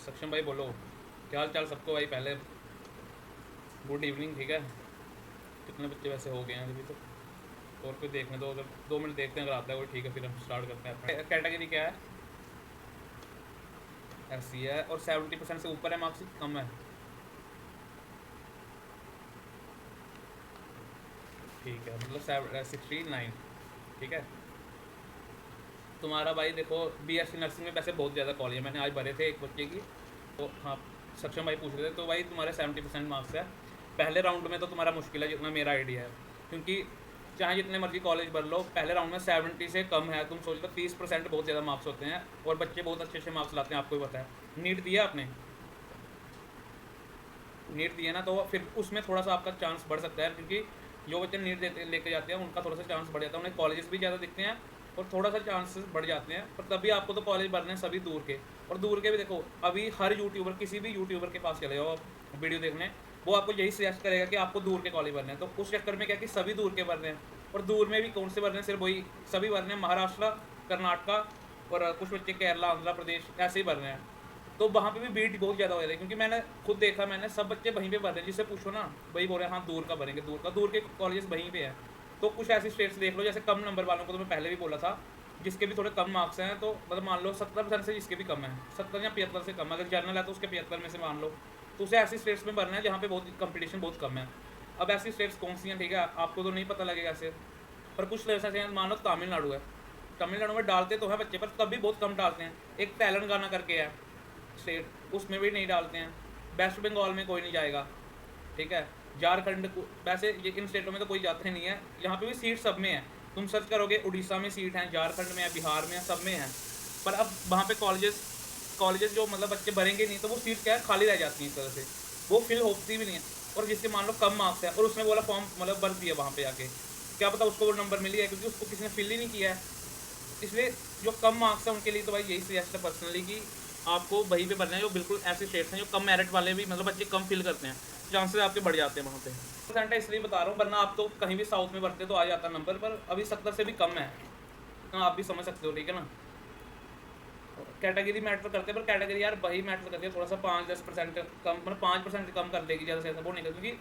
सक्षम भाई बोलो, क्या हाल चाल सबको भाई। पहले गुड इवनिंग, ठीक है। कितने बच्चे वैसे हो गए हैं अभी तो, और कोई देखने दो, अगर 2 मिनट देखते हैं, अगर आता है कोई ठीक है, फिर हम स्टार्ट करते हैं। कैटेगरी क्या है? ऐसी है, और 70% से ऊपर है मार्क्स, कम है? ठीक है, मतलब 69, ठीक है। तुम्हारा भाई देखो, BSc नर्सिंग में वैसे बहुत ज़्यादा कॉलेज है, मैंने आज भरे थे एक बच्चे की, तो हाँ सक्षम भाई पूछ रहे थे, तो भाई तुम्हारे 70% मार्क्स है। पहले राउंड में तो तुम्हारा मुश्किल है, जितना मेरा आइडिया है, क्योंकि चाहे जितने मर्जी कॉलेज भर लो, पहले राउंड में 70 से कम है। तुम सोच लो 30% बहुत ज़्यादा मार्क्स होते हैं, और बच्चे बहुत अच्छे अच्छे मार्क्स लाते हैं, आपको भी पता है। नीट दिया आपने? नीट दिया ना, तो फिर उसमें थोड़ा सा आपका चांस बढ़ सकता है, क्योंकि जो बच्चे नीट देते लेके जाते हैं उनका थोड़ा सा चांस बढ़ जाता है, उन्हें कॉलेजेस भी ज़्यादा दिखते हैं और थोड़ा सा चांसेस बढ़ जाते हैं। पर तभी आपको तो कॉलेज भरने हैं सभी दूर के, और दूर के भी देखो, अभी हर यूट्यूबर, किसी भी यूट्यूबर के पास चले जाओ वीडियो देखने, वो आपको यही सजेस्ट करेगा कि आपको दूर के कॉलेज भरने हैं। तो उस चक्कर में क्या कि सभी दूर के भर रहे हैं, और दूर में भी कौन से भर रहे हैं, सिर्फ वही सभी भर रहे हैं, महाराष्ट्र, कर्नाटका, और कुछ बच्चे केरला, आंध्र प्रदेश, ऐसे ही भर रहे हैं। तो वहाँ पे भी भीड़ बहुत ज़्यादा हो रही है, क्योंकि मैंने खुद देखा, मैंने सब बच्चे वहीं पे भर रहे हैं। जिससे पूछो ना, वही बोल रहे हैं हाँ दूर का भरेंगे, दूर का, दूर के कॉलेजेस वहीं पे हैं। तो कुछ ऐसी स्टेट्स देख लो, जैसे कम नंबर वालों को तो मैं पहले भी बोला था, जिसके भी थोड़े कम मार्क्स हैं, तो मतलब मान लो 70% से जिसके भी कम है, 70 या 75 से कम, अगर जर्नल है तो उसके 75 में से मान लो, तो उसे ऐसी स्टेट्स में भरना है जहाँ पे बहुत कंपटीशन बहुत कम है। अब ऐसी स्टेट्स कौन सी हैं, ठीक है, आपको तो नहीं पता लगेगा ऐसे, पर कुछ स्टेट्स ऐसे हैं, मान लो तमिलनाडु है, तमिलनाडु में डालते तो हैं बच्चे, पर तब भी बहुत कम डालते हैं। एक तेलंगाना करके है स्टेट, उसमें भी नहीं डालते हैं। वेस्ट बंगाल में कोई नहीं जाएगा, ठीक है। झारखंड वैसे ये इन स्टेटों में तो कोई जाते नहीं है, यहाँ पे भी सीट सब में है। तुम सर्च करोगे, उड़ीसा में सीट है, झारखंड में है, बिहार में है, सब में है। पर अब वहाँ पे कॉलेजेस कॉलेजेस जो मतलब बच्चे भरेंगे नहीं, तो वो सीट क्या है, खाली रह जाती हैं एक तरह से, वो फिल होती भी नहीं है। और जिसके मान लो कम मार्क्स है, और उसने बोला फॉर्म मतलब भर दिया वहाँ पे आके, क्या पता उसको वो नंबर मिली है, क्योंकि उसको किसी ने फिल ही नहीं किया है। इसलिए जो कम मार्क्स है उनके लिए तो भाई यही सजेस्ट है पर्सनली, कि आपको वहीं पे भरना है जो बिल्कुल ऐसे स्टेट्स हैं जो कम मेरिट वाले भी, मतलब बच्चे कम फिल करते हैं, चांसेस आपके बढ़ जाते हैं वहाँ पे। परसेंट है इसलिए बता रहा हूँ, वरना आप तो कहीं भी साउथ में भरते तो आ जाता नंबर, पर अभी 70 से भी कम है, तो आप भी समझ सकते हो, ठीक है ना। कैटेगरी मैटर करते हैं, पर कैटेगरी यार वही मैटर करती है, थोड़ा सा 5-10% कम, मतलब 5% कम कर देगी ज़्यादा से ज़्यादा, वो नहीं कर, क्योंकि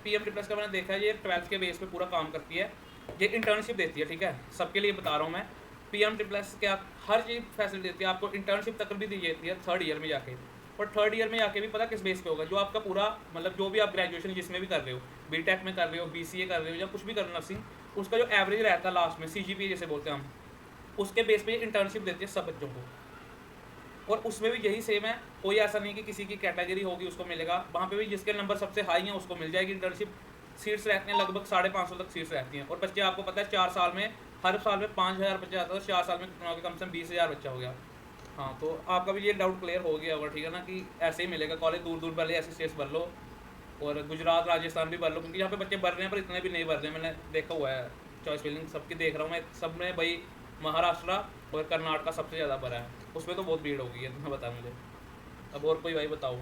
PM का मैंने देखा है, ये 12th के बेस पे पूरा काम करती है, ये इंटर्नशिप देती है, ठीक है, सबके लिए बता रहा हूँ मैं। PM क्या हर चीज़ फैसिलिटी देती है आपको, इंटर्नशिप तक भी दी जाती है 3rd ईयर में जाके। और 3rd ईयर में जाके भी पता किस बेस पे होगा, जो आपका पूरा मतलब जो भी आप ग्रेजुएशन जिसमें भी कर रहे हो, BTech में कर रहे हो, BCA कर रहे हो, या कुछ भी कर रहे हो नर्सिंग, उसका जो एवरेज रहता है लास्ट में, CGPA जैसे बोलते हैं हम, उसके बेस पे इंटर्नशिप देती है सब बच्चों को। और उसमें भी यही सेम है, कोई ऐसा नहीं कि किसी की कैटेगरी होगी उसको मिलेगा, वहाँ पे भी जिसके नंबर सबसे हाई हैं उसको मिल जाएगी इंटर्नशिप। सीट्स रहती हैं लगभग 550 तक सीट्स रहती हैं, और बच्चे आपको पता है 4 साल में, हर साल में 5000 बच्चा आता था, 4 साल में कितना हो गया, कम से कम 20,000 बच्चा हो गया। हाँ, तो आपका भी ये डाउट क्लियर हो गया होगा, ठीक है ना, कि ऐसे ही मिलेगा कॉलेज, दूर दूर वाले ऐसे स्टेट्स भर लो, और गुजरात राजस्थान भी भर लो, क्योंकि यहाँ पे बच्चे भर रहे हैं, पर इतने भी नहीं भर रहे हैं, मैंने देखा हुआ है। चॉइस फिलिंग सबकी देख रहा हूँ मैं, सब में भाई महाराष्ट्र और कर्नाटका सबसे ज़्यादा भरा है, उसमें तो बहुत भीड़ होगी है, तुम्हें बता मुझे। अब और कोई भाई बताओ।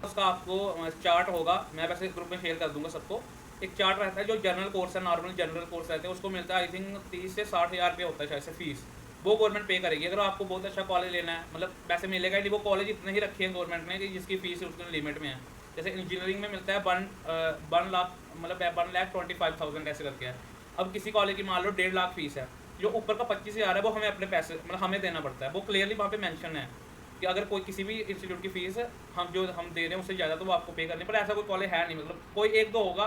उसका आपको चार्ट होगा, मैं वैसे ग्रुप में शेयर कर दूंगा सबको। एक चार्ट रहता है, जो जनरल कोर्स है, नॉर्मल जनरल कोर्स रहते हैं, उसको मिलता है आई थिंक 30 से 60,000 रुपये होता है शायद से फीस, वो गवर्नमेंट पे करेगी। अगर आपको बहुत अच्छा कॉलेज लेना है, मतलब पैसे मिलेगा नहीं, वो कॉलेज इतने ही रखे हैं गवर्नमेंट ने कि जिसकी फीस उसके लिमिट में है। जैसे इंजीनियरिंग में मिलता है 1 लाख, मतलब 1,25,000 ऐसे करके है। अब किसी कॉलेज की मान लो 1.5 लाख फीस है, जो ऊपर का 25,000 है वो हमें अपने पैसे मतलब हमें देना पड़ता है, वो क्लियरली वहाँ पे मेंशन है कि अगर कोई किसी भी इंस्टीट्यूट की फीस हम दे रहे हैं उससे ज़्यादा, तो वो आपको पे करनी। पर ऐसा कोई कॉलेज है नहीं, मतलब कोई एक दो होगा,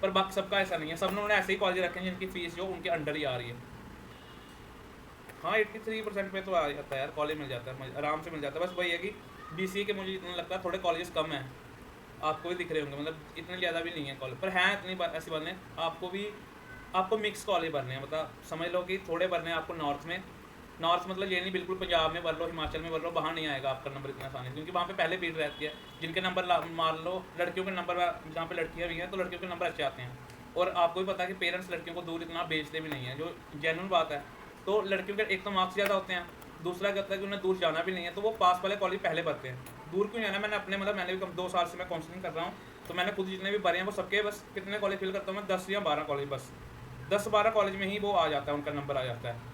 पर बाकी सबका ऐसा नहीं है, सब उन्होंने ऐसे ही कॉलेज रखे हैं जिनकी फीस जो उनके अंडर ही आ रही है। हाँ 83% पे तो आ जाता है यार, कॉलेज मिल जाता है, आराम से मिल जाता है। बस वही है कि BCA के मुझे इतना लगता है थोड़े कॉलेजेस कम हैं, आपको भी दिख रहे होंगे, मतलब इतने ज़्यादा भी नहीं है कॉलेज, पर हैं इतनी ऐसी बात नहीं। आपको मिक्स कॉलेज भरने हैं, मतलब समझ लो कि थोड़े भरने हैं आपको नॉर्थ में। नॉर्थ मतलब ये नहीं बिल्कुल पंजाब में भर लो, हिमाचल में भर लो, वहाँ नहीं आएगा आपका नंबर इतना आसानी से, क्योंकि वहाँ पे पहले भीड़ रहती है। जिनके नंबर मान लो लड़कियों के नंबर, जहाँ पे लड़कियाँ भी हैं तो लड़कियों के नंबर अच्छे आते हैं। और आपको भी पता है कि पेरेंट्स लड़कियों को दूर इतना भेजते भी नहीं है, जो जेन्युइन बात है। तो लड़कियों के एक तो मार्क्स ज़्यादा होते हैं, दूसरा क्या होता है कि उन्हें दूर जाना भी नहीं है, तो वो पास वाले कॉलेज पहले भरते हैं। दूर क्यों जाना, मैंने अपने मतलब मैंने भी कम 2 साल से मैं काउंसलिंग कर रहा हूँ, तो मैंने खुद जितने भी भरे हैं वो सबके बस कितने कॉलेज फिल करता हूँ मैं, 10 या 12 कॉलेज, बस 10-12 कॉलेज में ही वो आ जाता है, उनका नंबर आ जाता है।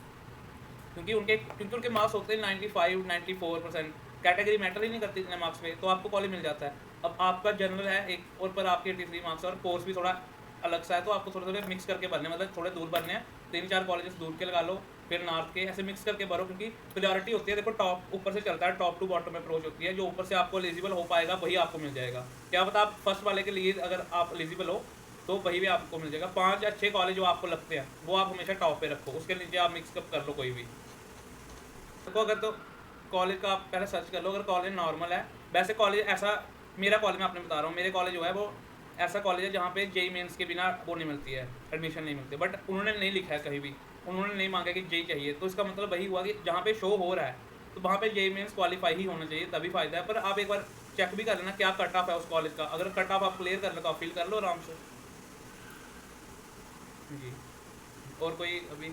क्योंकि उनके मार्क्स होते हैं 95-94%, कैटेगरी मैटर ही नहीं करती इतने मार्क्स पे, तो आपको कॉलेज मिल जाता है। अब आपका जनरल है एक और पर आपके 83 मार्क्स और कोर्स भी थोड़ा अलग सा है, तो आपको थोड़े थोड़े मिक्स करके भरने, मतलब थोड़े दूर भरने हैं, 3-4 कॉलेजेस दूर के लगा लो, फिर नॉर्थ के, ऐसे मिक्स करके भरो, क्योंकि प्रियोरिटी होती है। देखो टॉप ऊपर से चलता है, टॉप टू बॉटम अप्रोच होती है, जो ऊपर से आपको एलिजिबल हो पाएगा वही आपको मिल जाएगा। क्या पता आप फर्स्ट वाले के लिए अगर आप एलिजिबल हो तो वही भी आपको मिल जाएगा। 5 या 6 कॉलेज जो आपको लगते हैं वो आप हमेशा टॉप पे रखो, उसके नीचे आप मिक्सअप कर लो कोई भी। देखो अगर तो कॉलेज का आप पहले सर्च कर लो, अगर कॉलेज नॉर्मल है, वैसे कॉलेज ऐसा, मेरा कॉलेज मैं आपने बता रहा हूँ, मेरे कॉलेज जो है वो ऐसा कॉलेज है जहाँ पे जेई मेंस के बिना वो नहीं मिलती है, एडमिशन नहीं मिलती, बट उन्होंने नहीं लिखा है कहीं भी, उन्होंने नहीं मांगा कि जेई चाहिए, तो इसका मतलब वही हुआ कि जहाँ पे शो हो रहा है तो वहाँ पे जेई मेंस क्वालिफाई ही होना चाहिए, तभी फायदा है। पर आप एक बार चेक भी कर लेना क्या कट ऑफ है उस कॉलेज का, अगर कट ऑफ आप क्लियर कर लो तो आप फील कर लो आराम से। जी, और कोई अभी